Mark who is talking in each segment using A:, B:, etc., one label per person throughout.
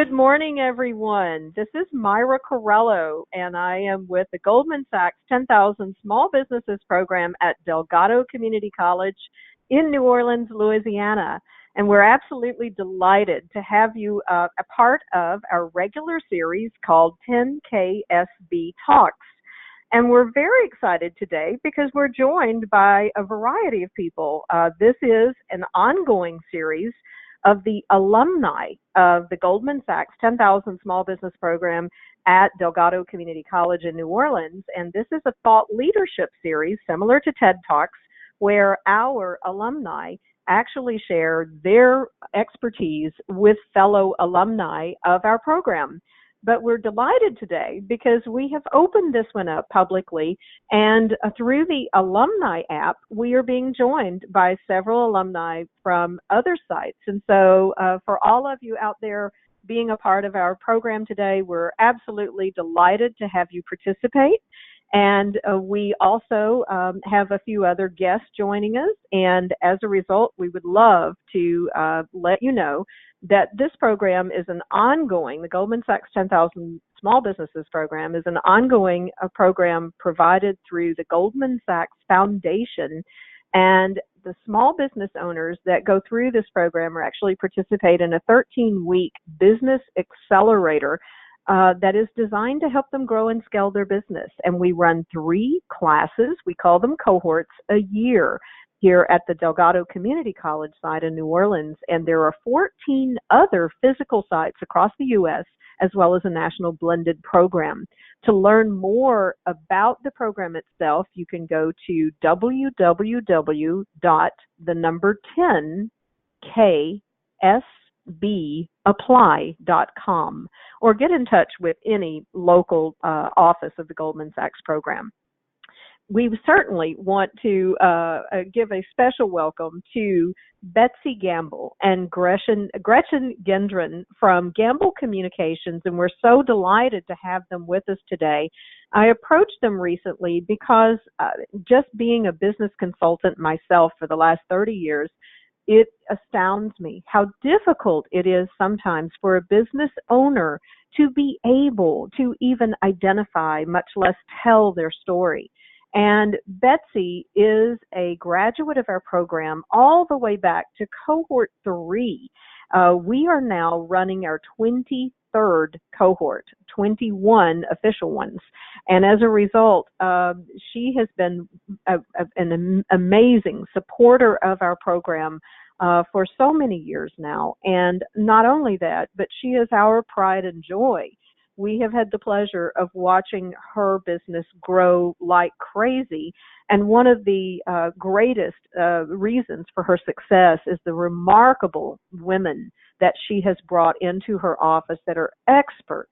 A: Good morning, everyone. This is Myra Corello, and I am with the Goldman Sachs 10,000 Small Businesses Program at Delgado Community College in New Orleans, Louisiana. And we're absolutely delighted to have you a part of our regular series called 10KSB Talks. And we're very excited today because we're joined by a variety of people. This is an ongoing series of the alumni of the Goldman Sachs 10,000 Small Business Program at Delgado Community College in New Orleans. And this is a thought leadership series similar to TED Talks, where our alumni actually share their expertise with fellow alumni of our program. But we're delighted today because we have opened this one up publicly, and through the alumni app, we are being joined by several alumni from other sites. And so for all of you out there being a part of our program today, we're absolutely delighted to have you participate. And we also have a few other guests joining us. And as a result, we would love to let you know that this program is an ongoing, the Goldman Sachs 10,000 Small Businesses Program is an ongoing program provided through the Goldman Sachs Foundation. And the small business owners that go through this program are actually participate in a 13-week business accelerator that is designed to help them grow and scale their business. And we run 3 classes, we call them cohorts, a year here at the Delgado Community College site in New Orleans. And there are 14 other physical sites across the U.S., as well as a national blended program. To learn more about the program itself, you can go to www.10KSBapply.com or get in touch with any local office of the Goldman Sachs program. We certainly want to give a special welcome to Betsie Gambel and Gretchen Gendron from Gambel Communications, and we're so delighted to have them with us today. I approached them recently because just being a business consultant myself for the last 30 years, it astounds me how difficult it is sometimes for a business owner to be able to even identify, much less tell their story. And Betsie is a graduate of our program all the way back to Cohort 3. We are now running our 23rd cohort, 21 official ones. And as a result, she has been an amazing supporter of our program for so many years now. And not only that, but she is our pride and joy. We have had the pleasure of watching her business grow like crazy. And one of the greatest reasons for her success is the remarkable women that she has brought into her office that are experts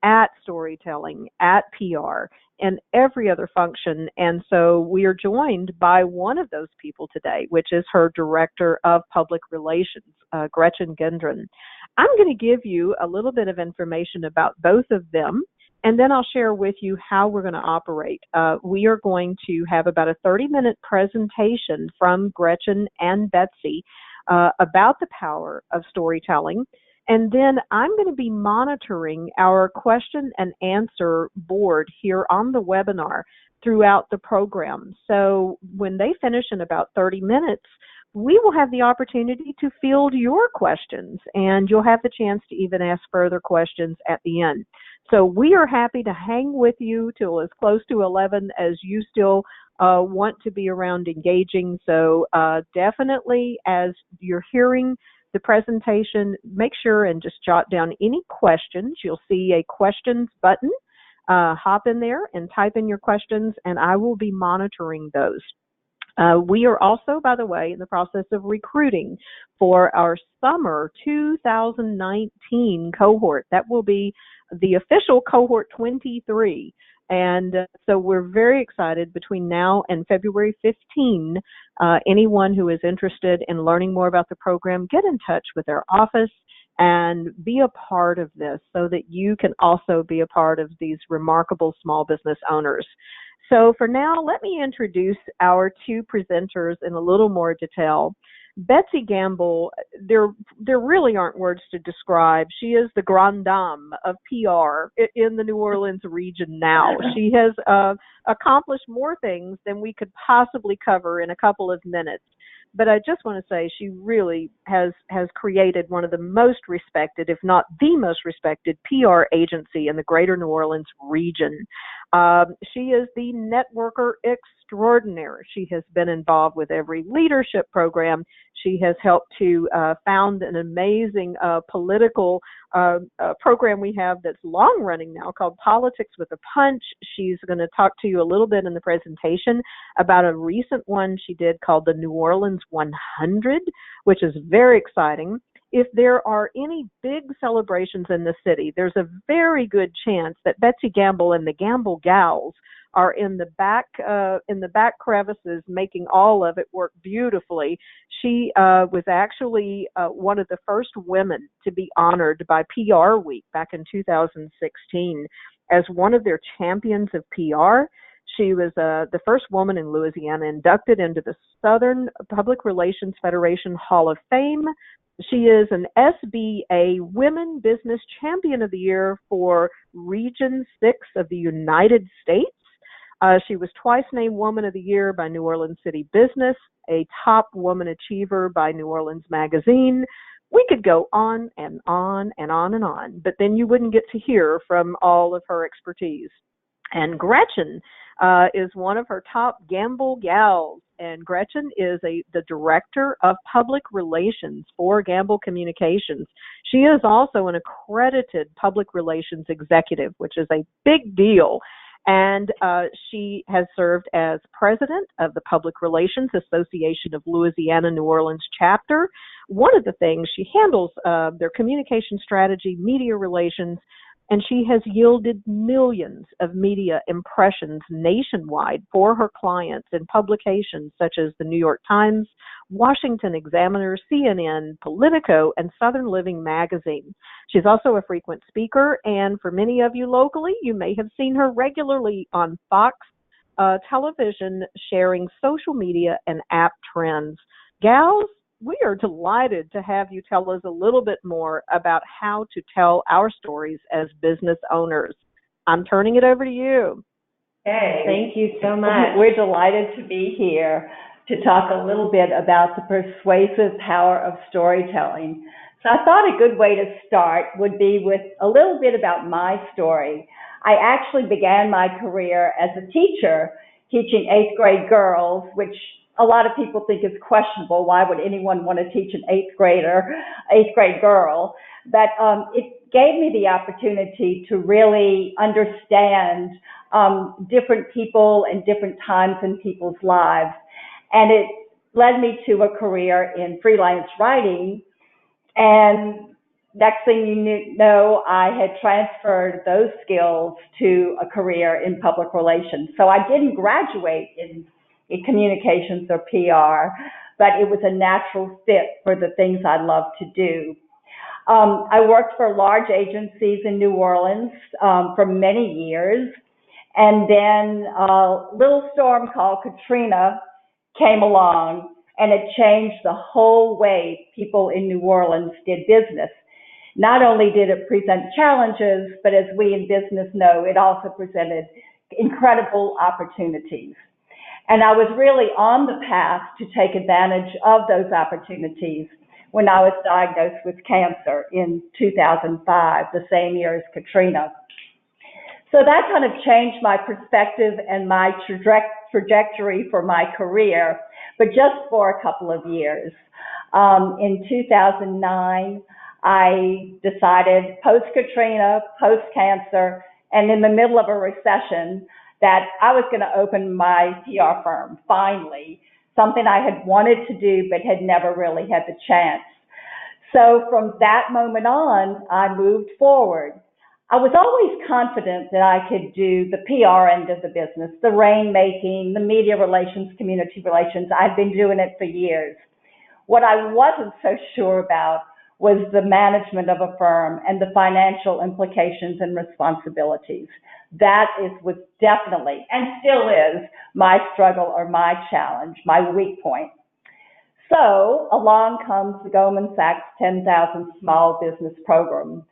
A: at storytelling, at PR, and every other function. And so we are joined by one of those people today, which is her Director of Public Relations, Gretchen Gendron. I'm going to give you a little bit of information about both of them, and then I'll share with you how we're going to operate. We are going to have about a 30-minute presentation from Gretchen and Betsie about the power of storytelling. And then I'm going to be monitoring our question and answer board here on the webinar throughout the program. So when they finish in about 30 minutes, we will have the opportunity to field your questions, and you'll have the chance to even ask further questions at the end. So we are happy to hang with you till as close to 11 as you still want to be around engaging. So definitely, as you're hearing the presentation, make sure and just jot down any questions. You'll see a questions button. Hop in there and type in your questions, and I will be monitoring those. We are also, by the way, in the process of recruiting for our summer 2019 cohort. That will be the official cohort 23. And so we're very excited between now and February 15. Anyone who is interested in learning more about the program, get in touch with our office and be a part of this so that you can also be a part of these remarkable small business owners. So for now, let me introduce our 2 presenters in a little more detail. Betsie Gambel, there really aren't words to describe. She is the grande dame of PR in the New Orleans region now. She has accomplished more things than we could possibly cover in a couple of minutes. But I just want to say she really has created one of the most respected, if not the most respected, PR agency in the greater New Orleans region. She is the networker extraordinaire. She has been involved with every leadership program. She has helped to found an amazing political program we have that's long running now called Politics with a Punch. She's going to talk to you a little bit in the presentation about a recent one she did called the New Orleans 100, which is very exciting. If there are any big celebrations in the city, there's a very good chance that Betsie Gambel and the Gambel Gals are in the back crevices, making all of it work beautifully. She was actually one of the first women to be honored by PR Week back in 2016 as one of their champions of PR. She was the first woman in Louisiana inducted into the Southern Public Relations Federation Hall of Fame. She is an SBA Women Business Champion of the Year for Region 6 of the United States. She was twice named Woman of the Year by New Orleans City Business, a top woman achiever by New Orleans Magazine. We could go on and on and on and on, but then you wouldn't get to hear from all of her expertise. And Gretchen is one of her top Gambel Gals. And Gretchen is the Director of Public Relations for Gambel Communications. She is also an accredited Public Relations Executive, which is a big deal. And she has served as President of the Public Relations Association of Louisiana New Orleans chapter. One of the things she handles their communication strategy, media relations, and she has yielded millions of media impressions nationwide for her clients in publications such as the New York Times, Washington Examiner, CNN, Politico, and Southern Living magazine. She's also a frequent speaker, and for many of you locally, you may have seen her regularly on Fox television sharing social media and app trends. Gals, we are delighted to have you tell us a little bit more about how to tell our stories as business owners. I'm turning it over to you.
B: Okay, thank you so much. We're delighted to be here to talk a little bit about the persuasive power of storytelling. So I thought a good way to start would be with a little bit about my story. I actually began my career as a teacher, teaching 8th grade girls, which a lot of people think is questionable. Why would anyone want to teach an 8th grade girl? But it gave me the opportunity to really understand different people and different times in people's lives. And it led me to a career in freelance writing. And next thing you know, I had transferred those skills to a career in public relations. So I didn't graduate in communications or PR, but it was a natural fit for the things I love to do. I worked for large agencies in New Orleans for many years, and then a little storm called Katrina came along, and it changed the whole way people in New Orleans did business. Not only did it present challenges, but as we in business know, it also presented incredible opportunities. And I was really on the path to take advantage of those opportunities when I was diagnosed with cancer in 2005, the same year as Katrina. So that kind of changed my perspective and my trajectory for my career, but just for a couple of years. In 2009, I decided post-Katrina, post-cancer, and in the middle of a recession, that I was going to open my PR firm, finally, something I had wanted to do but had never really had the chance. So from that moment on, I moved forward. I was always confident that I could do the PR end of the business, the rainmaking, the media relations, community relations. I'd been doing it for years. What I wasn't so sure about was the management of a firm and the financial implications and responsibilities. That was definitely, and still is, my struggle or my challenge, my weak point. So along comes the Goldman Sachs 10,000 Small Business Program.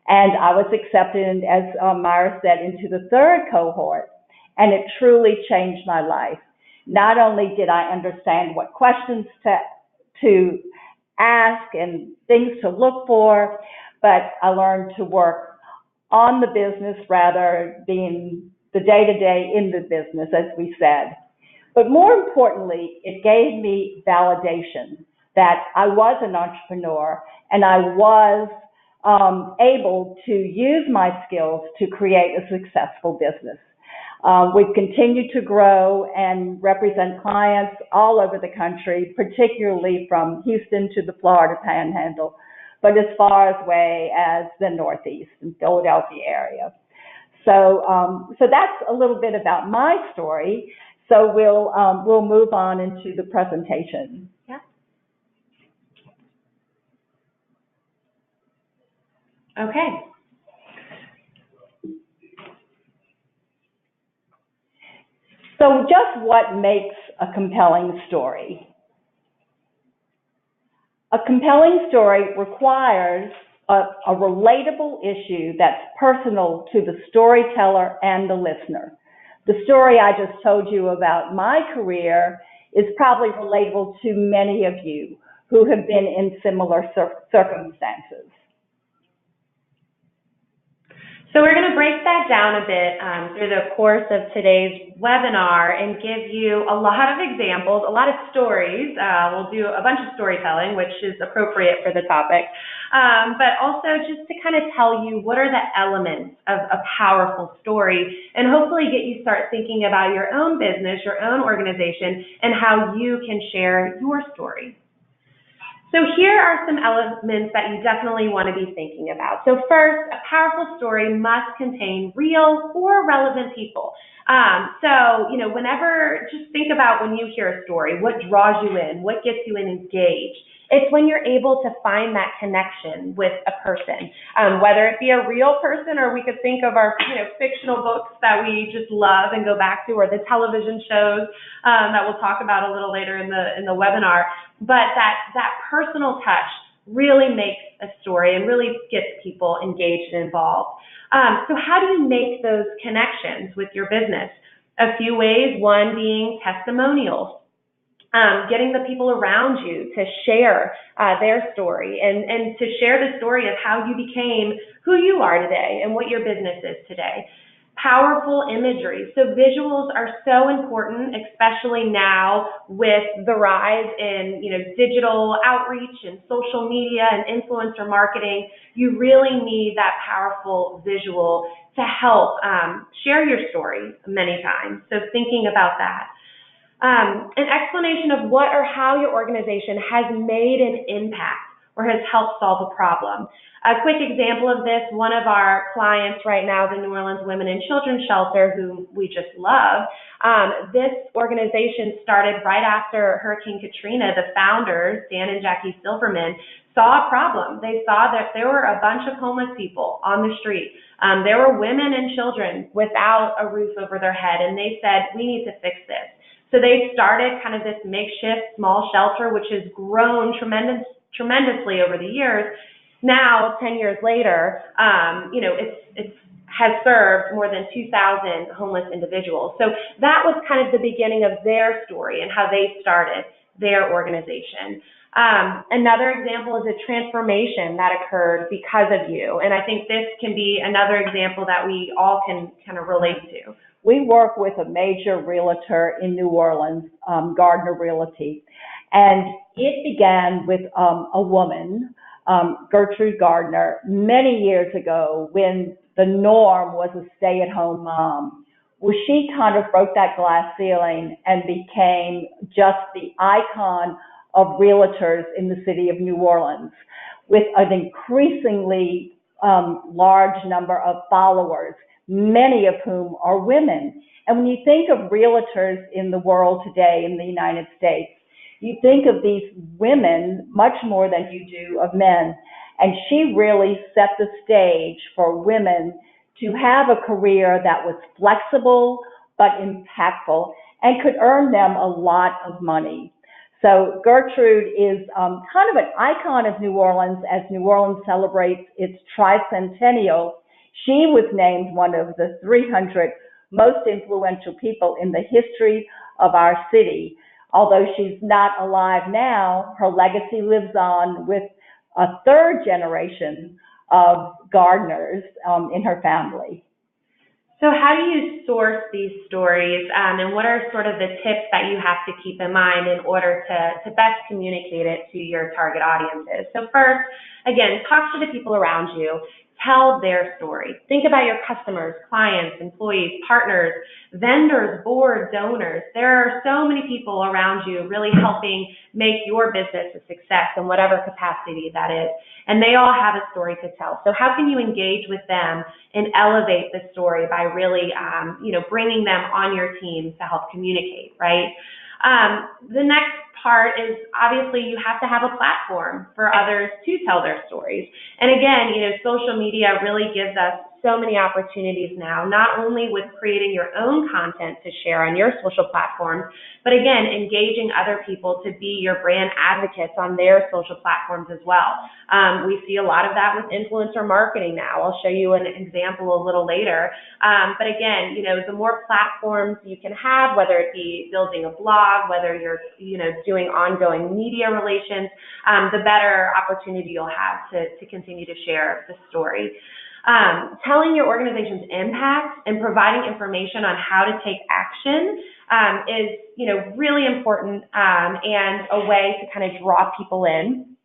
B: And I was accepted, as Myra said, into the third cohort. And it truly changed my life. Not only did I understand what questions to ask and things to look for, but I learned to work on the business rather than the day-to-day in the business, as we said. But more importantly, it gave me validation that I was an entrepreneur and I was able to use my skills to create a successful business. We've continued to grow and represent clients all over the country, particularly from Houston to the Florida Panhandle, but as far away as the Northeast and Philadelphia area. So that's a little bit about my story. So we'll move on into the presentation.
C: Yeah. Okay.
B: So just what makes a compelling story? A compelling story requires a relatable issue that's personal to the storyteller and the listener. The story I just told you about my career is probably relatable to many of you who have been in similar circumstances.
C: So we're going to break that down a bit through the course of today's webinar and give you a lot of examples, a lot of stories. We'll do a bunch of storytelling, which is appropriate for the topic, but also just to kind of tell you what are the elements of a powerful story and hopefully get you start thinking about your own business, your own organization, and how you can share your story. So here are some elements that you definitely want to be thinking about. So first, a powerful story must contain real or relevant people. Whenever, just think about when you hear a story, what draws you in, what gets you engaged. It's when you're able to find that connection with a person, whether it be a real person or we could think of our fictional books that we just love and go back to, or the television shows that we'll talk about a little later in the webinar. But that personal touch really makes a story and really gets people engaged and involved. So how do you make those connections with your business? A few ways, one being testimonials. Getting the people around you to share their story and to share the story of how you became who you are today and what your business is today. Powerful imagery. So visuals are so important, especially now with the rise in digital outreach and social media and influencer marketing. You really need that powerful visual to help share your story many times. So thinking about that. An explanation of what or how your organization has made an impact or has helped solve a problem. A quick example of this, one of our clients right now, the New Orleans Women and Children's Shelter, who we just love, this organization started right after Hurricane Katrina. The founders, Dan and Jackie Silverman, saw a problem. They saw that there were a bunch of homeless people on the street. There were women and children without a roof over their head, and they said, we need to fix this. So they started kind of this makeshift small shelter, which has grown tremendously over the years. Now, 10 years later, it has served more than 2,000 homeless individuals. So that was kind of the beginning of their story and how they started their organization. Another example is a transformation that occurred because of you. And I think this can be another example that we all can kind of relate to.
B: We work with a major realtor in New Orleans, Gardner Realty, and it began with a woman, Gertrude Gardner, many years ago when the norm was a stay-at-home mom. Well, she kind of broke that glass ceiling and became just the icon of realtors in the city of New Orleans, with an increasingly large number of followers, many of whom are women. And when you think of realtors in the world today in the United States, you think of these women much more than you do of men. And she really set the stage for women to have a career that was flexible but impactful and could earn them a lot of money. So Gertrude is kind of an icon of New Orleans as New Orleans celebrates its tricentennial. She was named one of the 300 most influential people in the history of our city. Although she's not alive now, her legacy lives on with a third generation of gardeners in her family.
C: So how do you source these stories, and what are sort of the tips that you have to keep in mind in order to best communicate it to your target audiences? So first, again, talk to the people around you. Tell their story. Think about your customers, clients, employees, partners, vendors, board, donors. There are so many people around you really helping make your business a success in whatever capacity that is. And they all have a story to tell. So how can you engage with them and elevate the story by really, bringing them on your team to help communicate, right? The next part is obviously you have to have a platform for others to tell their stories. And again, social media really gives us so many opportunities now, not only with creating your own content to share on your social platforms, but again, engaging other people to be your brand advocates on their social platforms as well. We see a lot of that with influencer marketing now. I'll show you an example a little later. But again, the more platforms you can have, whether it be building a blog, whether you're, doing ongoing media relations, the better opportunity you'll have to continue to share the story. Telling your organization's impact and providing information on how to take action is, really important and a way to kind of draw people in.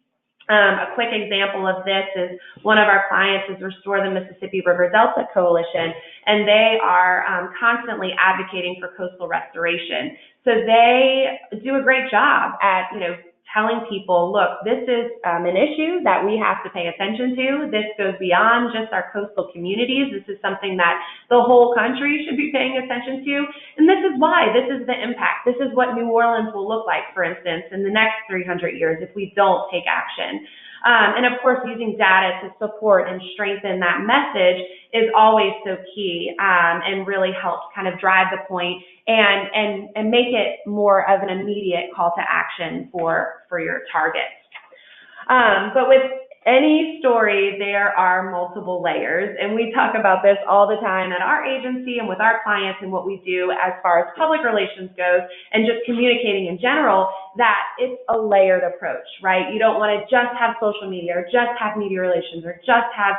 C: A quick example of this is one of our clients is Restore the Mississippi River Delta Coalition, and they are constantly advocating for coastal restoration. So they do a great job at, telling people, look, this is an issue that we have to pay attention to. This goes beyond just our coastal communities. This is something that the whole country should be paying attention to. And this is why. This is the impact. This is what New Orleans will look like, for instance, in the next 300 years if we don't take action. And of course, using data to support and strengthen that message is always so key, and really helps kind of drive the point and make it more of an immediate call to action for your targets. But with any story, there are multiple layers, and we talk about this all the time at our agency and with our clients and what we do as far as public relations goes and just communicating in general, that it's a layered approach, right? You don't want to just have social media or just have media relations or just have,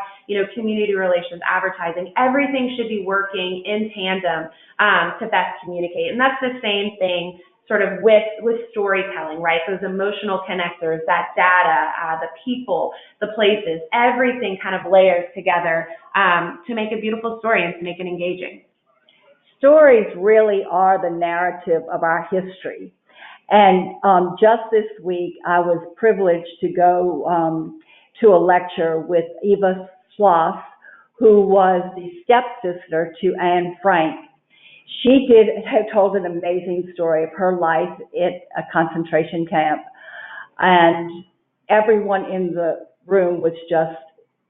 C: community relations, advertising. Everything should be working in tandem to best communicate. And that's the same thing sort of with storytelling, right? Those emotional connectors, that data, the people, the places, everything kind of layers together to make a beautiful story and to make it engaging.
B: Stories really are the narrative of our history. And just this week, I was privileged to go to a lecture with Eva Sloss, who was the stepsister to Anne Frank. She told an amazing story of her life at a concentration camp, and everyone in the room was just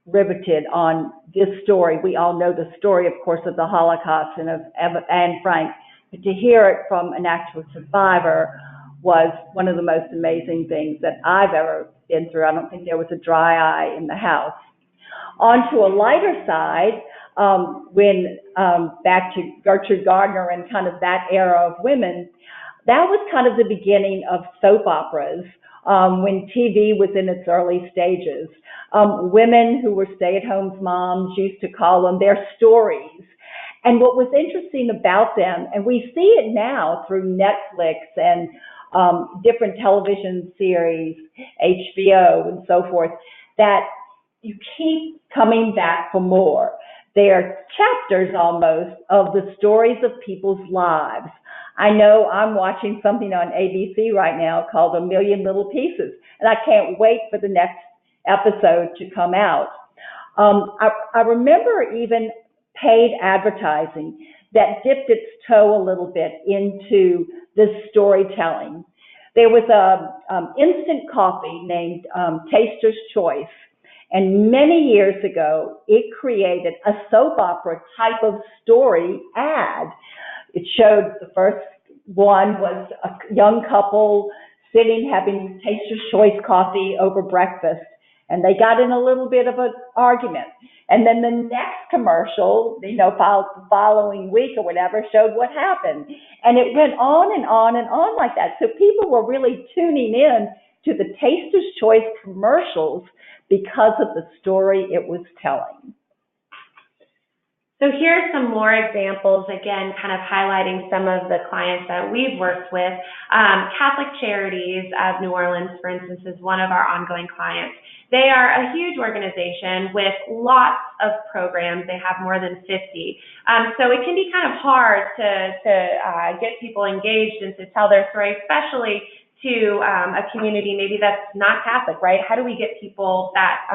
B: riveted on this story. We all know the story, of course, of the Holocaust and of Anne Frank, but to hear it from an actual survivor was one of the most amazing things that I've ever been through. I don't think there was a dry eye in the house. On to a lighter side, back to Gertrude Gardner and kind of that era of women, that was kind of the beginning of soap operas when TV was in its early stages. Women who were stay-at-home moms used to call them their stories. And what was interesting about them, and we see it now through Netflix and different television series, HBO and so forth, that you keep coming back for more. They are chapters almost of the stories of people's lives. I know I'm watching something on ABC right now called A Million Little Pieces, and I can't wait for the next episode to come out. I remember even paid advertising that dipped its toe a little bit into this storytelling. There was a instant coffee named Taster's Choice, and many years ago, it created a soap opera type of story ad. It showed the first one was a young couple sitting having Taster's Choice coffee over breakfast, and they got in a little bit of an argument. And then the next commercial, the following week or whatever, showed what happened. And it went on and on and on like that. So people were really tuning in to the Taster's Choice commercials because of the story it was telling.
C: So here's some more examples, again, kind of highlighting some of the clients that we've worked with. Catholic Charities of New Orleans, for instance, is one of our ongoing clients. They are a huge organization with lots of programs. They have more than 50. So it can be kind of hard to get people engaged and to tell their story, especially to a community maybe that's not Catholic, right? How do we get people that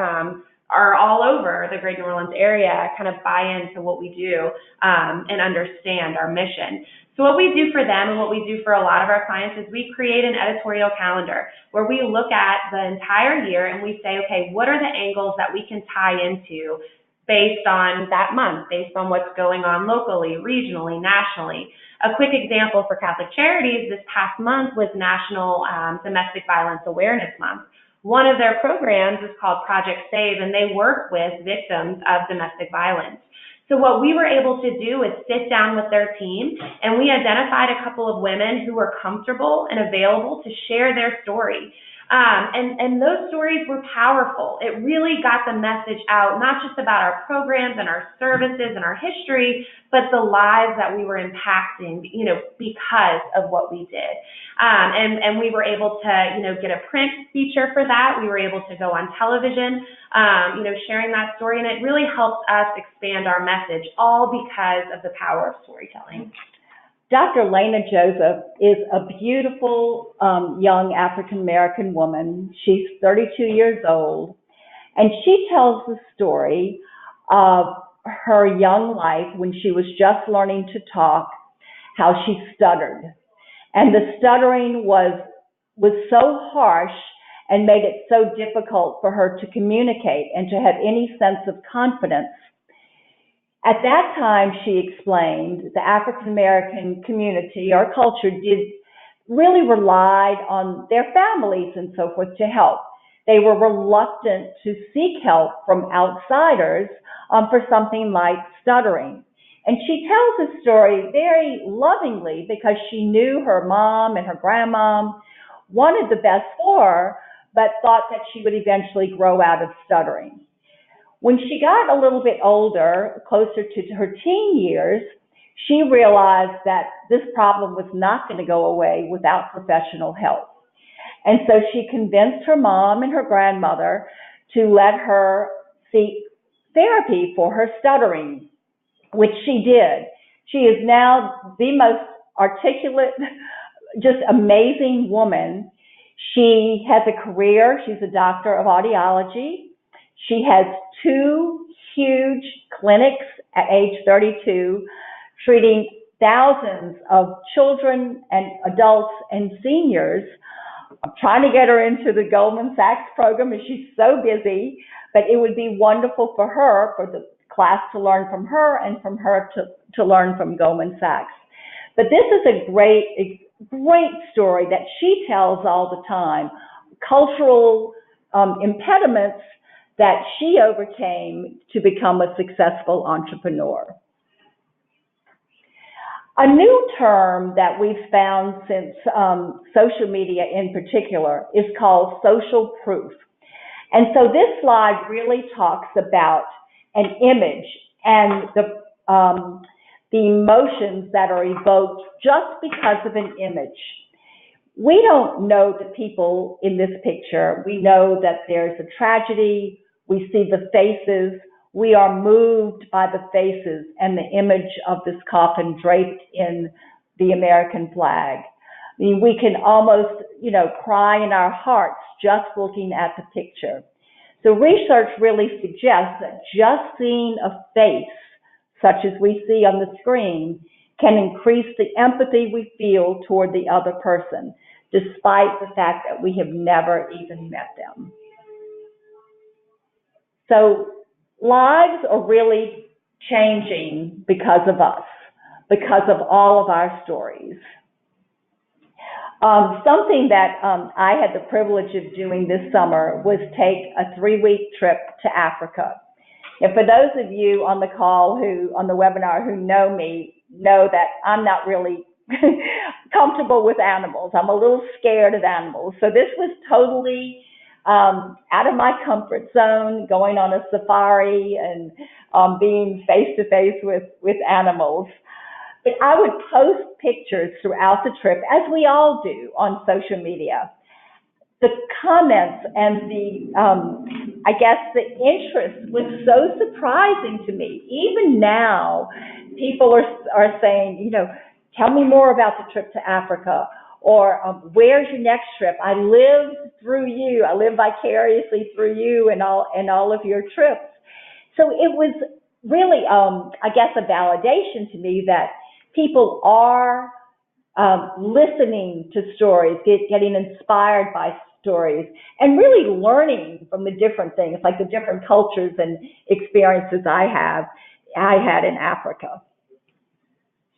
C: are all over the Greater New Orleans area kind of buy into what we do and understand our mission? So what we do for them and what we do for a lot of our clients is we create an editorial calendar where we look at the entire year and we say, okay, what are the angles that we can tie into based on that month, based on what's going on locally, regionally, nationally. A quick example for Catholic Charities this past month was National Domestic Violence Awareness Month. One of their programs is called Project Save, and they work with victims of domestic violence. So what we were able to do is sit down with their team, and we identified a couple of women who were comfortable and available to share their story. And those stories were powerful. It really got the message out, not just about our programs and our services and our history, but the lives that we were impacting, because of what we did. And we were able to, get a print feature for that. We were able to go on television, sharing that story, and it really helped us expand our message, all because of the power of storytelling.
B: Dr. Lena Joseph is a beautiful young African-American woman. She's 32 years old, and she tells the story of her young life when she was just learning to talk, how she stuttered. And the stuttering was so harsh and made it so difficult for her to communicate and to have any sense of confidence. At that time, she explained, the African-American community or culture really relied on their families and so forth to help. They were reluctant to seek help from outsiders for something like stuttering. And she tells the story very lovingly because she knew her mom and her grandmom wanted the best for her, but thought that she would eventually grow out of stuttering. When she got a little bit older, closer to her teen years, she realized that this problem was not going to go away without professional help. And so she convinced her mom and her grandmother to let her seek therapy for her stuttering, which she did. She is now the most articulate, just amazing woman. She has a career. She's a doctor of audiology. She has 2 huge clinics at age 32, treating thousands of children and adults and seniors. I'm trying to get her into the Goldman Sachs program, and she's so busy, but it would be wonderful for her, for the class to learn from her and from her to learn from Goldman Sachs. But this is a great story that she tells all the time, cultural impediments that she overcame to become a successful entrepreneur. A new term that we've found since social media in particular is called social proof. And so this slide really talks about an image and the emotions that are evoked just because of an image. We don't know the people in this picture. We know that there's a tragedy. We see the faces. We are moved by the faces and the image of this coffin draped in the American flag. I mean, we can almost, cry in our hearts just looking at the picture. So research really suggests that just seeing a face, such as we see on the screen, can increase the empathy we feel toward the other person, despite the fact that we have never even met them. So lives are really changing because of us, because of all of our stories. Something that I had the privilege of doing this summer was take a 3-week trip to Africa. And for those of you on the call on the webinar who know me, know that I'm not really comfortable with animals. I'm a little scared of animals. So this was totally out of my comfort zone, going on a safari and being face to face with animals. But I would post pictures throughout the trip, as we all do on social media. The comments and I guess the interest was so surprising to me. Even now, people are saying, tell me more about the trip to Africa, or where's your next trip? I lived through you. I lived vicariously through you and all of your trips. So it was really, I guess, a validation to me that people are listening to stories, getting inspired by stories, and really learning from the different things, like the different cultures and experiences I had in Africa.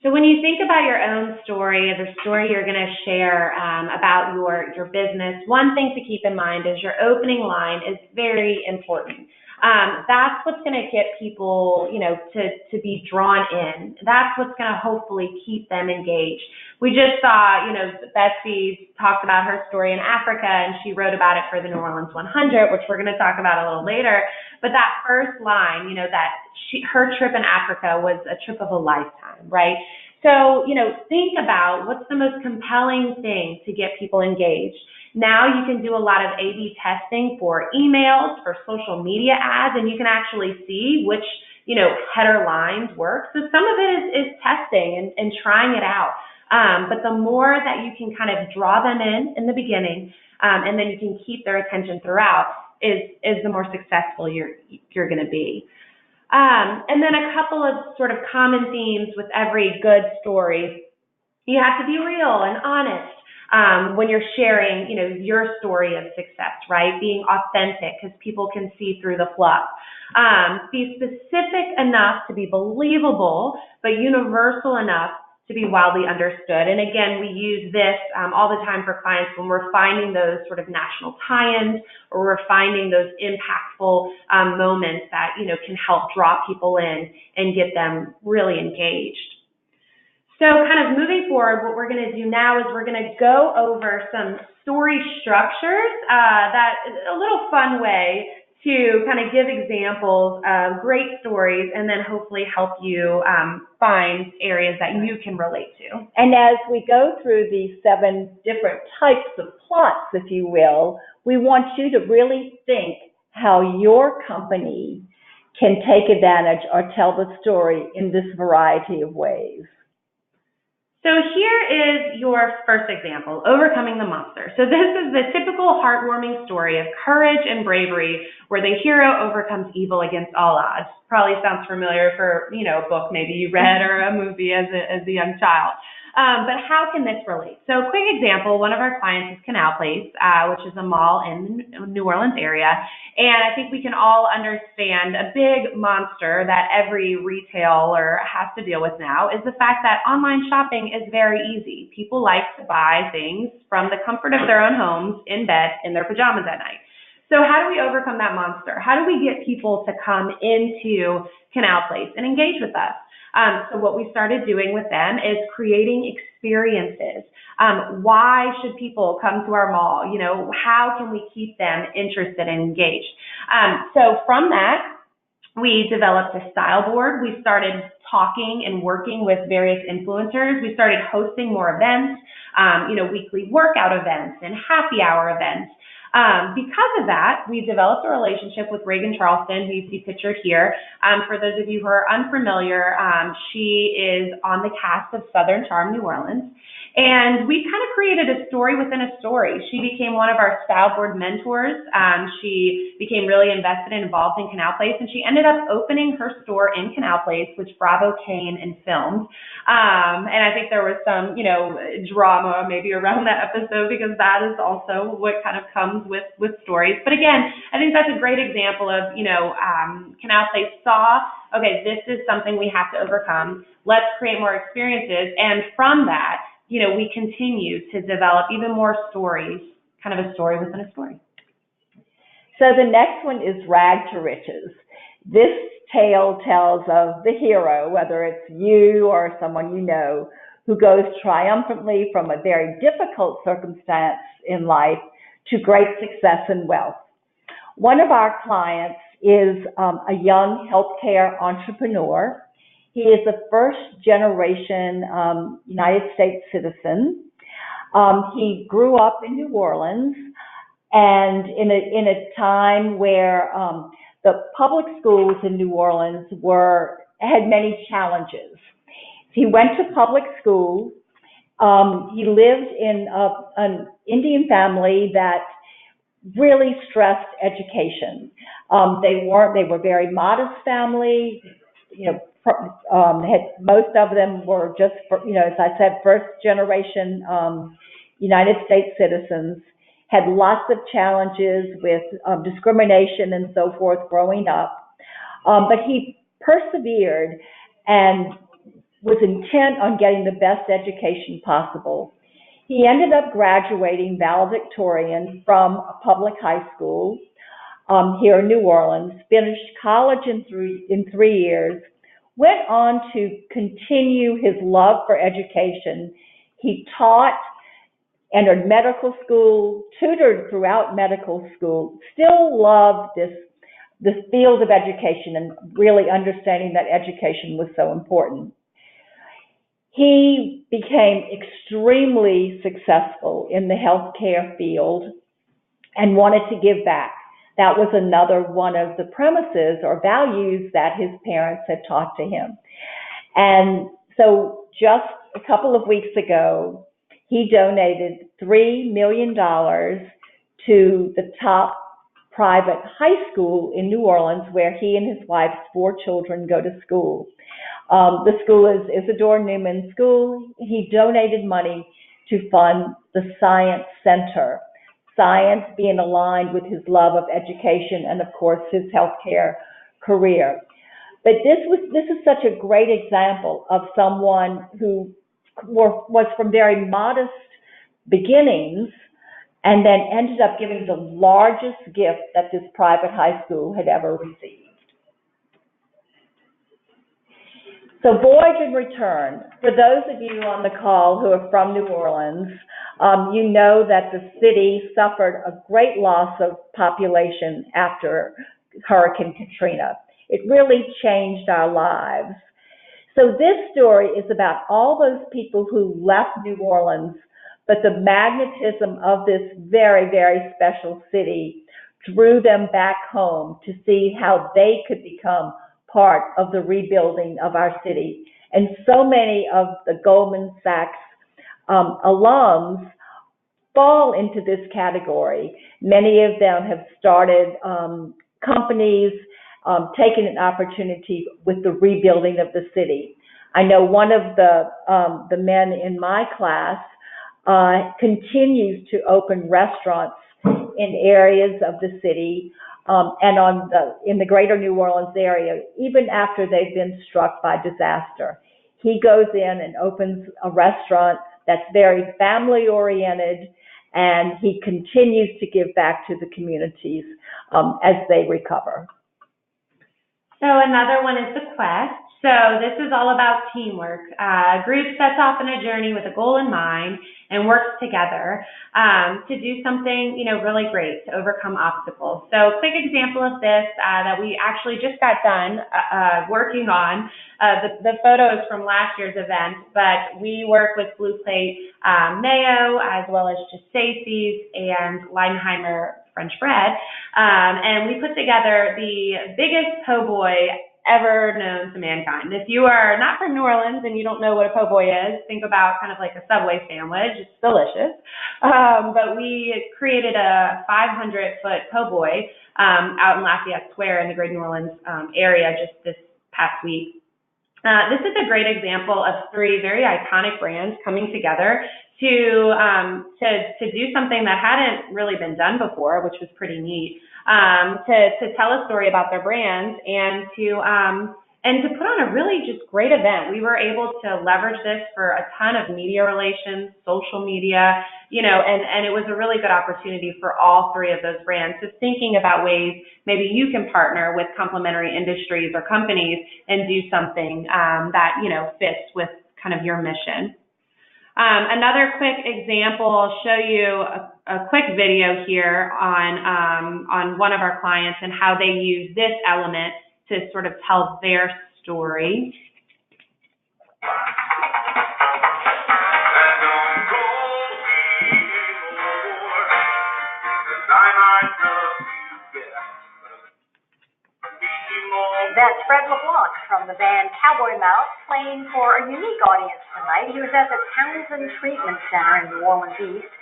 C: So when you think about your own story, the story you're going to share about your business, one thing to keep in mind is your opening line is very important. That's what's going to get people, to be drawn in. That's what's going to hopefully keep them engaged. We just saw, Betsie talked about her story in Africa, and she wrote about it for the New Orleans 100, which we're going to talk about a little later. But that first line, her trip in Africa was a trip of a lifetime, right? So, think about what's the most compelling thing to get people engaged. Now you can do a lot of A/B testing for emails, for social media ads, and you can actually see which, header lines work. So some of it is testing and trying it out. But the more that you can kind of draw them in the beginning, and then you can keep their attention throughout, is the more successful you're going to be. And then a couple of sort of common themes with every good story. You have to be real and honest when you're sharing, your story of success, right? Being authentic, because people can see through the fluff. Be specific enough to be believable, but universal enough to be widely understood. And again, we use this all the time for clients when we're finding those sort of national tie-ins, or we're finding those impactful moments that, can help draw people in and get them really engaged. So kind of moving forward, what we're going to do now is we're going to go over some story structures that is a little fun way to kind of give examples of great stories, and then hopefully help you find areas that you can relate to.
B: And as we go through these 7 different types of plots, if you will, we want you to really think how your company can take advantage or tell the story in this variety of ways.
C: So here is your first example, overcoming the monster. So this is the typical heartwarming story of courage and bravery, where the hero overcomes evil against all odds. Probably sounds familiar for, a book maybe you read or a movie as a young child. But how can this relate? So quick example, one of our clients is Canal Place, which is a mall in the New Orleans area. And I think we can all understand a big monster that every retailer has to deal with now is the fact that online shopping is very easy. People like to buy things from the comfort of their own homes, in bed, in their pajamas at night. So how do we overcome that monster? How do we get people to come into Canal Place and engage with us? So what we started doing with them is creating experiences. Why should people come to our mall? How can we keep them interested and engaged? So from that, we developed a style board. We started talking and working with various influencers. We started hosting more events, weekly workout events and happy hour events. Because of that, we developed a relationship with Reagan Charleston, who you see pictured here. For those of you who are unfamiliar, she is on the cast of Southern Charm New Orleans. And we kind of created a story within a story. She became one of our style board mentors. She became really invested and involved in Canal Place, and she ended up opening her store in Canal Place, which Bravo came and filmed. And I think there was some, drama maybe around that episode, because that is also what kind of comes with stories. But again, I think that's a great example of, Canal Place saw, okay, this is something we have to overcome. Let's create more experiences. And from that, we continue to develop even more stories, kind of a story within a story.
B: So the next one is Rag to Riches. This tale tells of the hero, whether it's you or someone you know, who goes triumphantly from a very difficult circumstance in life to great success and wealth. One of our clients is a young healthcare entrepreneur. He is a first-generation United States citizen. He grew up in New Orleans, and in a time where the public schools in New Orleans had many challenges. He went to public school. He lived in an Indian family that really stressed education. They were very modest family. Most of them were just, as I said, first generation United States citizens, had lots of challenges with discrimination and so forth growing up. But he persevered and was intent on getting the best education possible. He ended up graduating valedictorian from a public high school here in New Orleans, finished college in 3 years, went on to continue his love for education. He taught, entered medical school, tutored throughout medical school, still loved this field of education and really understanding that education was so important. He became extremely successful in the healthcare field and wanted to give back. That was another one of the premises or values that his parents had taught to him. And so just a couple of weeks ago, he donated $3 million to the top private high school in New Orleans, where he and his wife's 4 children go to school. The school is Isidore Newman School. He donated money to fund the Science Center, science being aligned with his love of education and, of course, his healthcare career. But this is such a great example of someone who was from very modest beginnings and then ended up giving the largest gift that this private high school had ever received. So voyage and return. For those of you on the call who are from New Orleans, you know that the city suffered a great loss of population after Hurricane Katrina. It really changed our lives. So this story is about all those people who left New Orleans, but the magnetism of this very, very special city drew them back home to see how they could become part of the rebuilding of our city. And so many of the Goldman Sachs alums fall into this category. Many of them have started companies, taken an opportunity with the rebuilding of the city. I know one of the men in my class continues to open restaurants in areas of the city and in the greater New Orleans area, even after they've been struck by disaster. He goes in and opens a restaurant that's very family-oriented, and he continues to give back to the communities as they recover.
C: So another one is the quest. So this is all about teamwork. A group sets off on a journey with a goal in mind and works together to do something, really great, to overcome obstacles. So quick example of this that we actually just got done working on. The photo is from last year's event, but we work with Blue Plate Mayo as well as just Stacey's and Leidenheimer French bread, and we put together the biggest po' boy ever known to mankind. If you are not from New Orleans and you don't know what a po' boy is, think about kind of like a Subway sandwich. It's delicious. But we created a 500-foot po' boy out in Lafayette Square in the Greater New Orleans area just this past week. This is a great example of 3 very iconic brands coming together to do something that hadn't really been done before, which was pretty neat, to tell a story about their brands and to and to put on a really just great event. We were able to leverage this for a ton of media relations, social media, and it was a really good opportunity for all three of those brands. So thinking about ways maybe you can partner with complementary industries or companies and do something that, fits with kind of your mission. Another quick example, I'll show you a quick video here on one of our clients and how they use this element to sort of tell their story.
D: That's Fred LeBlanc from the band Cowboy Mouth playing for a unique audience tonight. He was at the Townsend Treatment Center in New Orleans East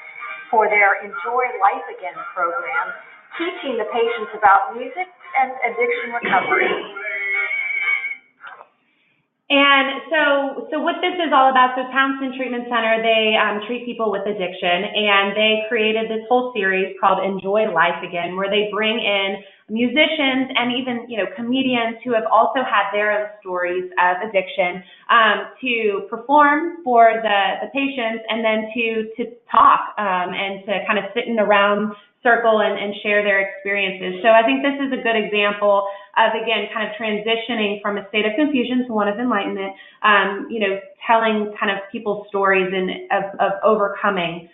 D: for their Enjoy Life Again program, teaching the patients about music and addiction recovery.
C: And so what this is all about, so Townsend Treatment Center, they treat people with addiction, and they created this whole series called Enjoy Life Again, where they bring in musicians and even, comedians who have also had their own stories of addiction to perform for the patients, and then to talk and to kind of sit in a round circle and share their experiences. So I think this is a good example of, again, kind of transitioning from a state of confusion to one of enlightenment, telling kind of people's stories and of overcoming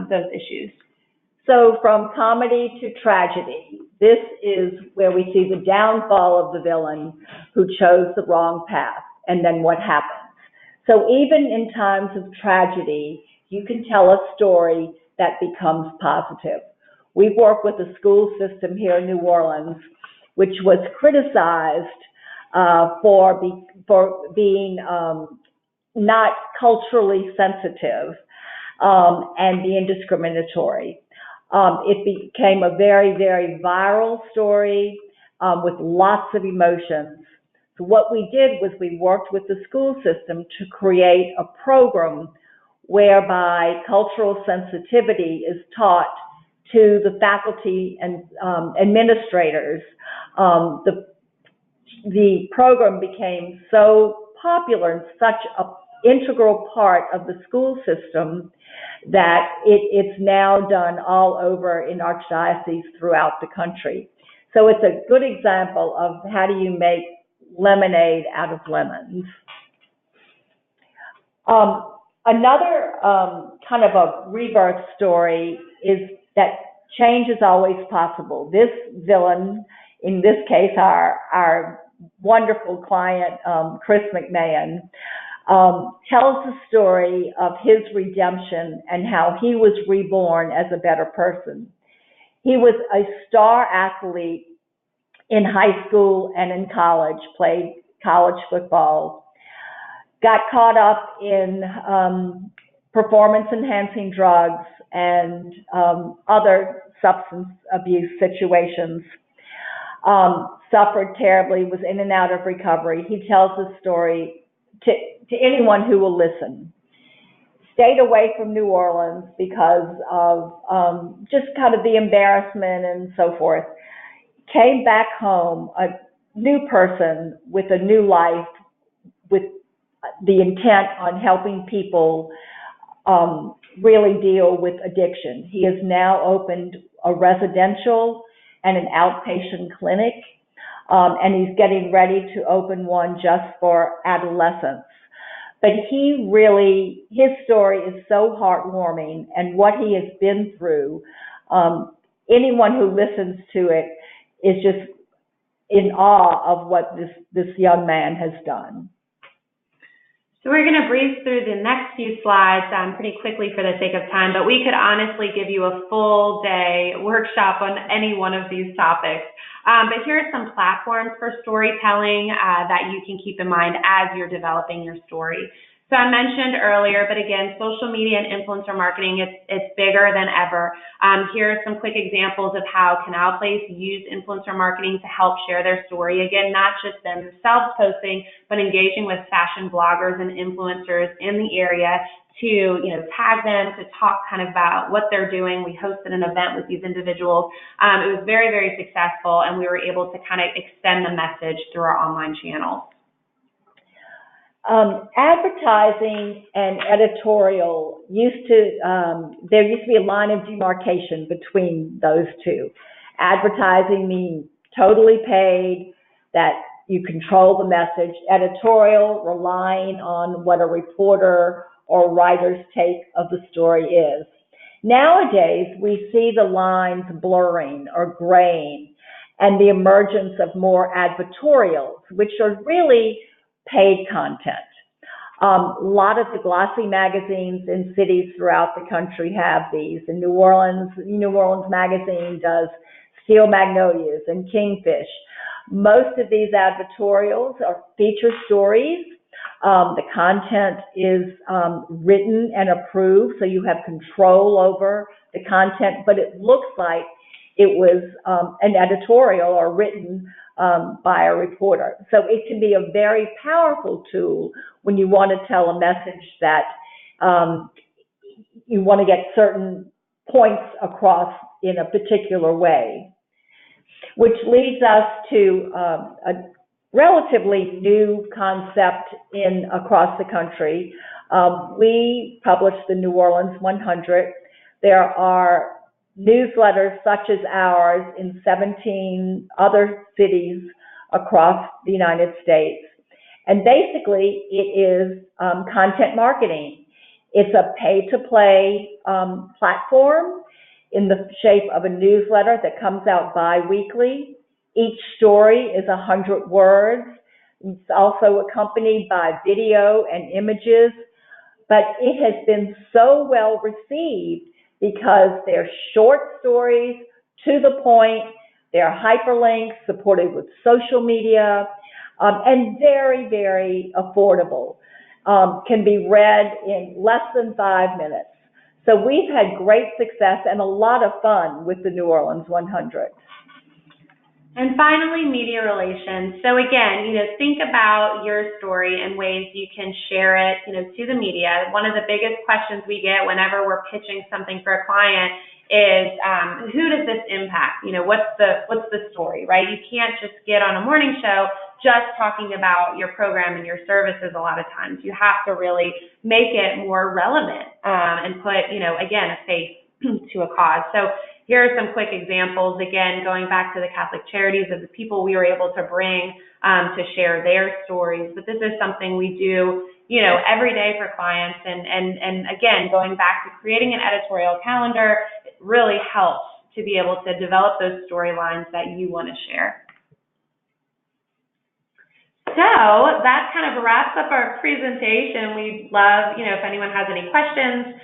C: those issues.
B: So from comedy to tragedy, this is where we see the downfall of the villain who chose the wrong path, and then what happens. So even in times of tragedy, you can tell a story that becomes positive. We've worked with a school system here in New Orleans, which was criticized for being not culturally sensitive and being discriminatory. It became a very, very viral story with lots of emotions. So what we did was we worked with the school system to create a program whereby cultural sensitivity is taught to the faculty and administrators. The program became so popular and such an integral part of the school system that it's now done all over in archdioceses throughout the country. So it's a good example of how do you make lemonade out of lemons. Another kind of a rebirth story is that change is always possible. This villain, in this case, our wonderful client, Chris McMahon, tells the story of his redemption and how he was reborn as a better person. He was a star athlete in high school and in college, played college football, got caught up in performance-enhancing drugs and other substance abuse situations, suffered terribly, was in and out of recovery. He tells the story to anyone who will listen. Stayed away from New Orleans because of just kind of the embarrassment and so forth. Came back home, a new person with a new life, with the intent on helping people really deal with addiction. He has now opened a residential and an outpatient clinic, and he's getting ready to open one just for adolescents. But his story is so heartwarming, and what he has been through, anyone who listens to it is just in awe of what this young man has done.
C: So we're going to breeze through the next few slides pretty quickly for the sake of time, but we could honestly give you a full day workshop on any one of these topics. But here are some platforms for storytelling that you can keep in mind as you're developing your story. So I mentioned earlier, but again, social media and influencer marketing, it's bigger than ever. Here are some quick examples of how Canal Place used influencer marketing to help share their story. Again, not just themselves posting, but engaging with fashion bloggers and influencers in the area to tag them, to talk kind of about what they're doing. We hosted an event with these individuals. It was very, very successful, and we were able to kind of extend the message through our online channels.
B: Advertising and editorial there used to be a line of demarcation between those two. Advertising means totally paid, that you control the message. Editorial, relying on what a reporter or writer's take of the story is. Nowadays, we see the lines blurring or graying, and the emergence of more advertorials, which are really paid content. A lot of the glossy magazines in cities throughout the country have these. In New Orleans Magazine does Steel Magnolias and Kingfish. Most of these advertorials are feature stories. The content is written and approved, so you have control over the content, but it looks like it was an editorial or written by a reporter. So it can be a very powerful tool when you want to tell a message that you want to get certain points across in a particular way. Which leads us to a relatively new concept across the country. We publish the New Orleans 100. There are newsletters such as ours in 17 other cities across the United States. And basically, it is content marketing. It's a pay-to-play platform in the shape of a newsletter that comes out bi-weekly. Each story is 100 words. It's also accompanied by video and images, but it has been so well received because they're short stories, to the point, they're hyperlinks, supported with social media, and very, very affordable. Can be read in less than 5 minutes. So we've had great success and a lot of fun with the New Orleans 100.
C: And finally, media relations. So again, think about your story and ways you can share it, to the media. One of the biggest questions we get whenever we're pitching something for a client is, who does this impact? What's the story, right? You can't just get on a morning show just talking about your program and your services a lot of times. You have to really make it more relevant and put, again, a face to a cause. So here are some quick examples, again, going back to the Catholic Charities of the people we were able to bring to share their stories. But this is something we do, every day for clients. And again, going back to creating an editorial calendar, it really helps to be able to develop those storylines that you want to share. So that kind of wraps up our presentation. We'd love, if anyone has any questions.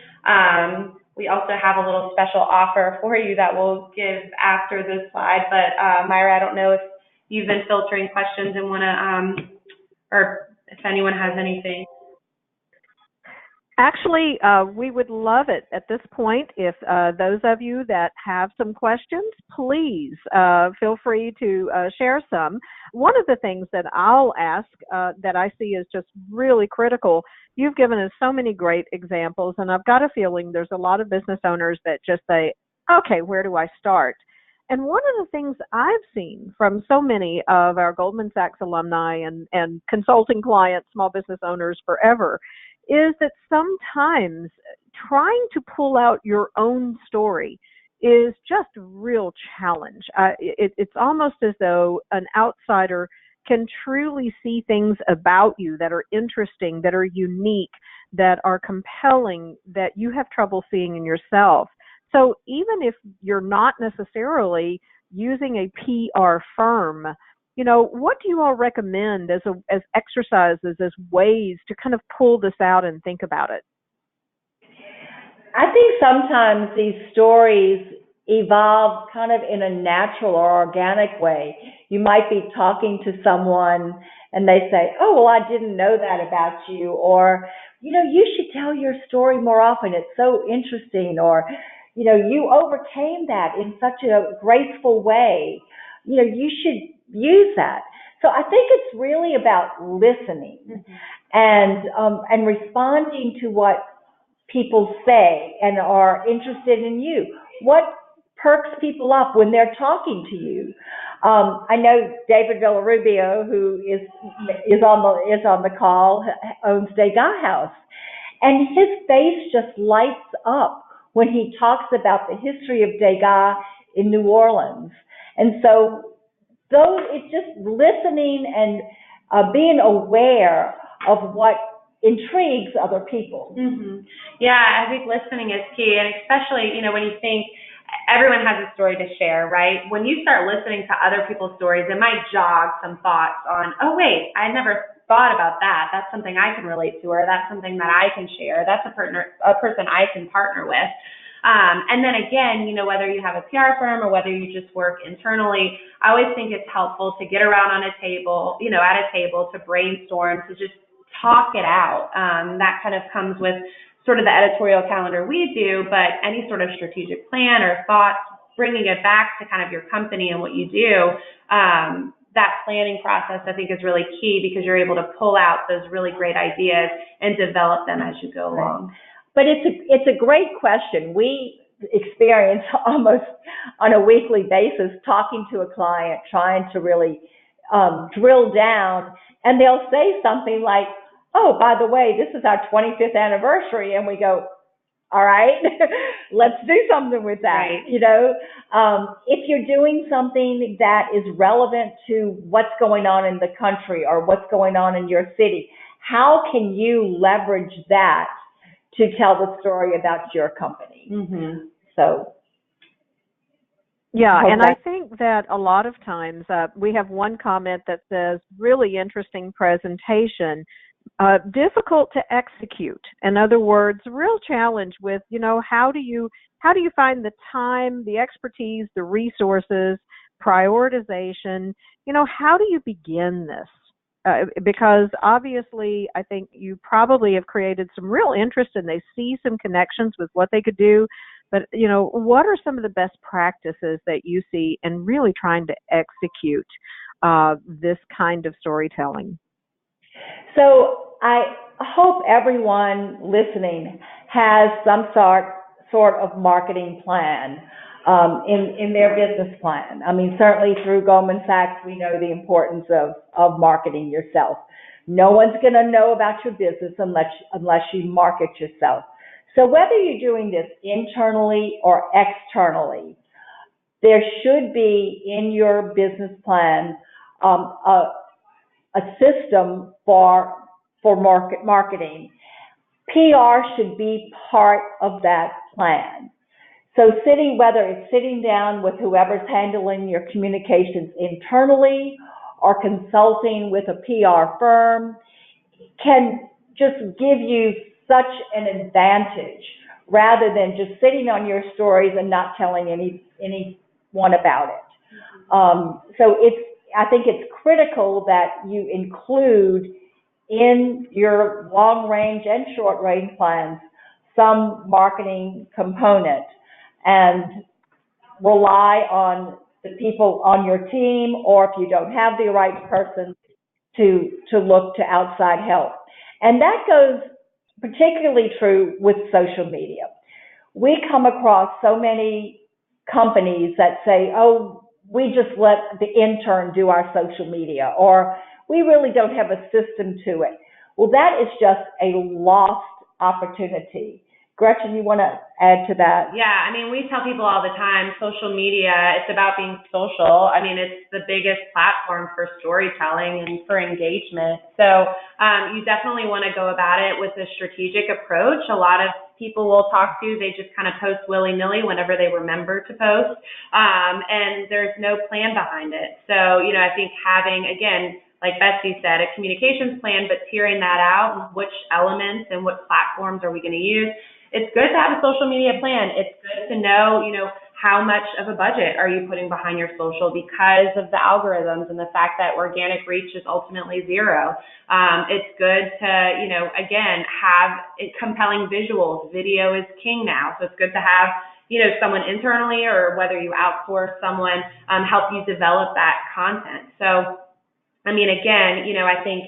C: We also have a little special offer for you that we'll give after this slide. But Myra, I don't know if you've been filtering questions and want to, or if anyone has anything.
A: Actually, we would love it at this point if those of you that have some questions, please feel free to share some. One of the things that I'll ask that I see is just really critical, you've given us so many great examples, and I've got a feeling there's a lot of business owners that just say, okay, where do I start? And one of the things I've seen from so many of our Goldman Sachs alumni and consulting clients, small business owners forever, is that sometimes trying to pull out your own story is just a real challenge. It's almost as though an outsider can truly see things about you that are interesting, that are unique, that are compelling, that you have trouble seeing in yourself. So even if you're not necessarily using a PR firm, what do you all recommend as exercises, as ways to kind of pull this out and think about it?
B: I think sometimes these stories evolve kind of in a natural or organic way. You might be talking to someone and they say, oh, well, I didn't know that about you, or, you should tell your story more often. It's so interesting, or, you overcame that in such a graceful way. You should use that. So I think it's really about listening and responding to what people say and are interested in you. What perks people up when they're talking to you? I know David Villarubio, who is on the call, owns Degas House, and his face just lights up when he talks about the history of Degas in New Orleans. And so, it's just listening and being aware of what intrigues other people.
C: Mm-hmm. Yeah, I think listening is key, and especially, when you think everyone has a story to share, right? When you start listening to other people's stories, it might jog some thoughts on, oh, wait, I never thought about that. That's something I can relate to, or that's something that I can share. That's a person I can partner with. And then again, whether you have a PR firm or whether you just work internally, I always think it's helpful to get around on a table, at a table, to brainstorm, to just talk it out. That kind of comes with sort of the editorial calendar we do, but any sort of strategic plan or thoughts, bringing it back to kind of your company and what you do, that planning process, I think, is really key, because you're able to pull out those really great ideas and develop them as you go along.
B: But it's a great question. We experience almost on a weekly basis talking to a client, trying to really drill down, and they'll say something like, oh, by the way, this is our 25th anniversary, and we go, all right, let's do something with that. Right. If you're doing something that is relevant to what's going on in the country or what's going on in your city, how can you leverage that to tell the story about your company? Mm-hmm. So.
A: Yeah, and I think that a lot of times we have one comment that says, really interesting presentation, difficult to execute. In other words, real challenge with, how do you find the time, the expertise, the resources, prioritization, how do you begin this? Because obviously, I think you probably have created some real interest and they see some connections with what they could do. But, what are some of the best practices that you see in really trying to execute this kind of storytelling?
B: So I hope everyone listening has some sort of marketing plan in their business plan. I mean, certainly through Goldman Sachs, we know the importance of marketing yourself. No one's going to know about your business unless you market yourself. So whether you're doing this internally or externally, there should be in your business plan a system for marketing. PR should be part of that plan. So whether it's sitting down with whoever's handling your communications internally or consulting with a PR firm can just give you such an advantage rather than just sitting on your stories and not telling anyone about it. So I think it's critical that you include in your long range and short range plans some marketing component and rely on the people on your team, or if you don't have the right person, to look to outside help. And that goes particularly true with social media. We come across so many companies that say, oh, we just let the intern do our social media, or we really don't have a system to it. Well, that is just a lost opportunity. Gretchen, you want to add to that?
C: Yeah, I mean, we tell people all the time, social media, it's about being social. I mean, it's the biggest platform for storytelling and for engagement. So you definitely want to go about it with a strategic approach. A lot of people we'll talk to, they just kind of post willy-nilly whenever they remember to post, and there's no plan behind it. So, I think having, again, like Betsie said, a communications plan, but tiering that out, which elements and what platforms are we going to use. It's good to have a social media plan. It's good to know, how much of a budget are you putting behind your social because of the algorithms and the fact that organic reach is ultimately zero. It's good to, again, have compelling visuals. Video is king now. So it's good to have, someone internally or whether you outsource someone help you develop that content. So, I mean, again, I think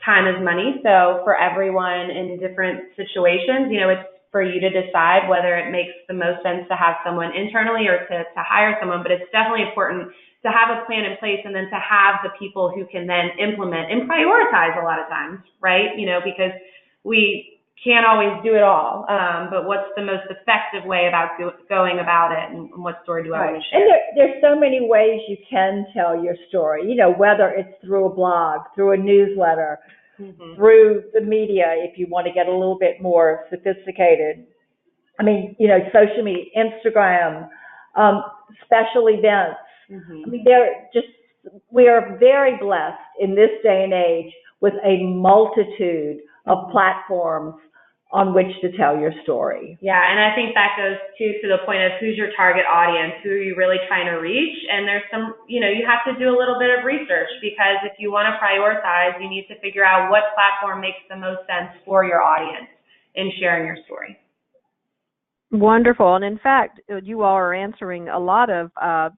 C: time is money. So for everyone in different situations, it's for you to decide whether it makes the most sense to have someone internally or to hire someone. But it's definitely important to to have a plan in place and then to have the people who can then implement and prioritize a lot of times, right? Because we can't always do it all, but what's the most effective way about going about it, and what story do I want to share?
B: And there's so many ways you can tell your story, whether it's through a blog, through a newsletter, through the media, if you want to get a little bit more sophisticated. I mean, social media, Instagram, special events. I mean, we are very blessed in this day and age with a multitude of platforms on which to tell your story.
C: Yeah, and I think that goes to the point of who's your target audience, who are you really trying to reach, and there's some, you have to do a little bit of research, because if you want to prioritize, you need to figure out what platform makes the most sense for your audience in sharing your story.
A: Wonderful. And in fact, you all are answering a lot of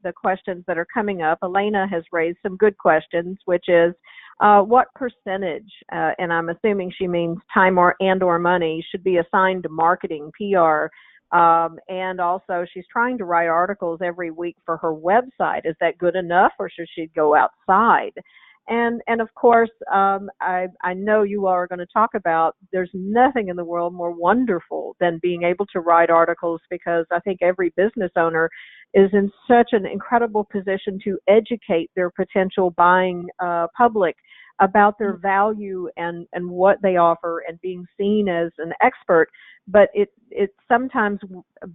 A: the questions that are coming up. Elena has raised some good questions, which is what percentage, and I'm assuming she means time or money, should be assigned to marketing, PR, and also she's trying to write articles every week for her website. Is that good enough, or should she go outside? And of course, I know you all are going to talk about there's nothing in the world more wonderful than being able to write articles, because I think every business owner is in such an incredible position to educate their potential buying public about their value and what they offer, and being seen as an expert. But it sometimes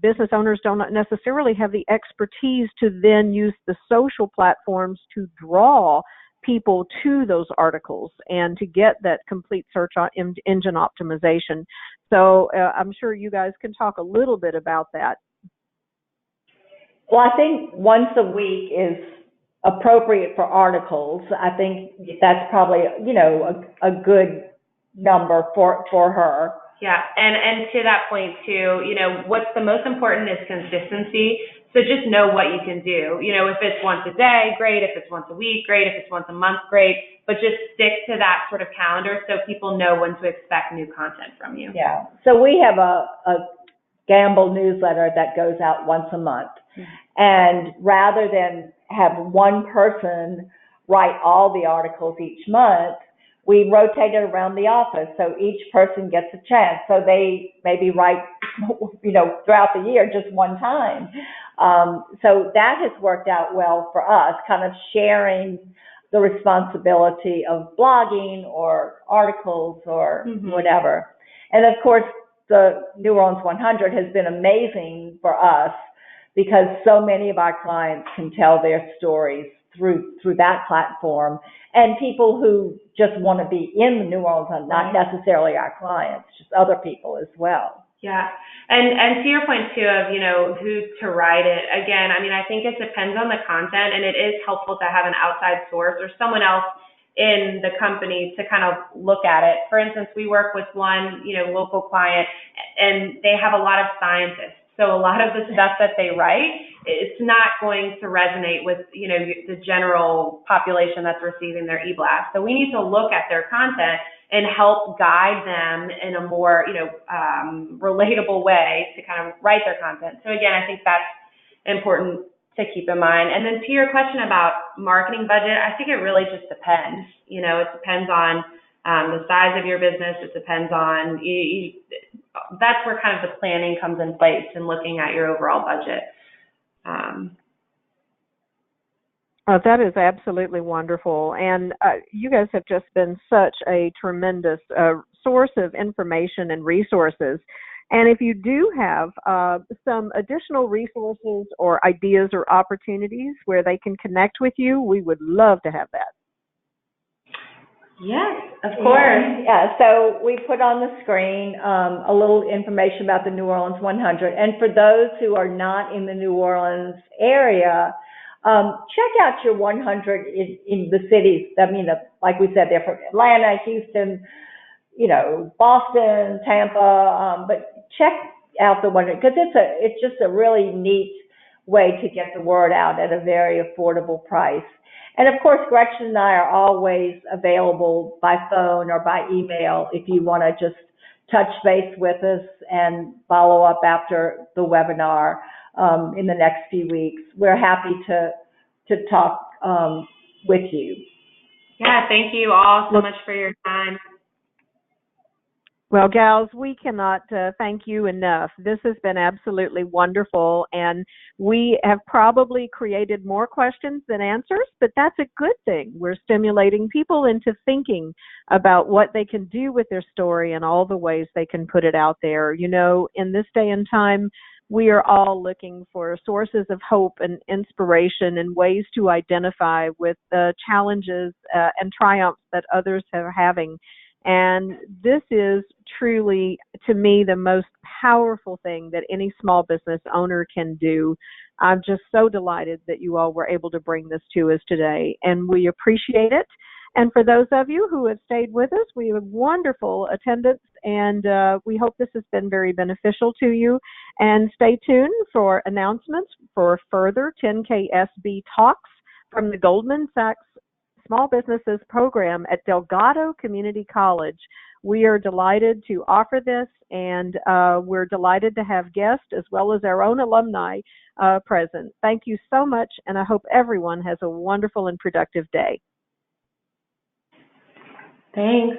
A: business owners don't necessarily have the expertise to then use the social platforms to draw people to those articles and to get that complete search engine optimization. So I'm sure you guys can talk a little bit about that.
B: Well, I think once a week is appropriate for articles. I think that's probably, a good number for her.
C: Yeah, and to that point too, what's the most important is consistency. So just know what you can do. If it's once a day, great. If it's once a week, great. If it's once a month, great. But just stick to that sort of calendar so people know when to expect new content from you.
B: Yeah. So we have a Gambel newsletter that goes out once a month. And rather than have one person write all the articles each month, we rotate it around the office, so each person gets a chance. So they maybe write, throughout the year just one time. So that has worked out well for us, kind of sharing the responsibility of blogging or articles or whatever. And of course, the New Orleans 100 has been amazing for us, because so many of our clients can tell their stories through that platform, and people who just want to be in the New Orleans, not necessarily our clients, just other people as well.
C: Yeah, and to your point too of who to write it. Again, I think it depends on the content, and it is helpful to have an outside source or someone else in the company to kind of look at it. For instance, we work with one local client, and they have a lot of scientists. So a lot of the stuff that they write, it's not going to resonate with, the general population that's receiving their e-blast. So we need to look at their content and help guide them in a more, relatable way to kind of write their content. So again, I think that's important to keep in mind. And then to your question about marketing budget, I think it really just depends. It depends on the size of your business. It depends on that's where kind of the planning comes in place and looking at your overall budget.
A: That is absolutely wonderful. And you guys have just been such a tremendous source of information and resources. And if you do have some additional resources or ideas or opportunities where they can connect with you, we would love to have that.
C: Yes, of course.
B: Yeah, so we put on the screen a little information about the New Orleans 100. And for those who are not in the New Orleans area, check out your 100 in the cities. Like we said, they're from Atlanta, Houston, Boston, Tampa. But check out the 100, because it's just a really neat way to get the word out at a very affordable price. And of course, Gretchen and I are always available by phone or by email if you want to just touch base with us and follow up after the webinar in the next few weeks. We're happy to to talk with you.
C: Yeah, thank you all so much for your time.
A: Well, gals, we cannot thank you enough. This has been absolutely wonderful, and we have probably created more questions than answers, but that's a good thing. We're stimulating people into thinking about what they can do with their story and all the ways they can put it out there. You know, in this day and time, we are all looking for sources of hope and inspiration and ways to identify with the challenges and triumphs that others are having. And this is truly, to me, the most powerful thing that any small business owner can do. I'm just so delighted that you all were able to bring this to us today, and we appreciate it. And for those of you who have stayed with us, we have wonderful attendance, and we hope this has been very beneficial to you. And stay tuned for announcements for further 10KSB talks from the Goldman Sachs Small Businesses program at Delgado Community College. We are delighted to offer this, and we're delighted to have guests as well as our own alumni present. Thank you so much, and I hope everyone has a wonderful and productive day.
C: Thanks.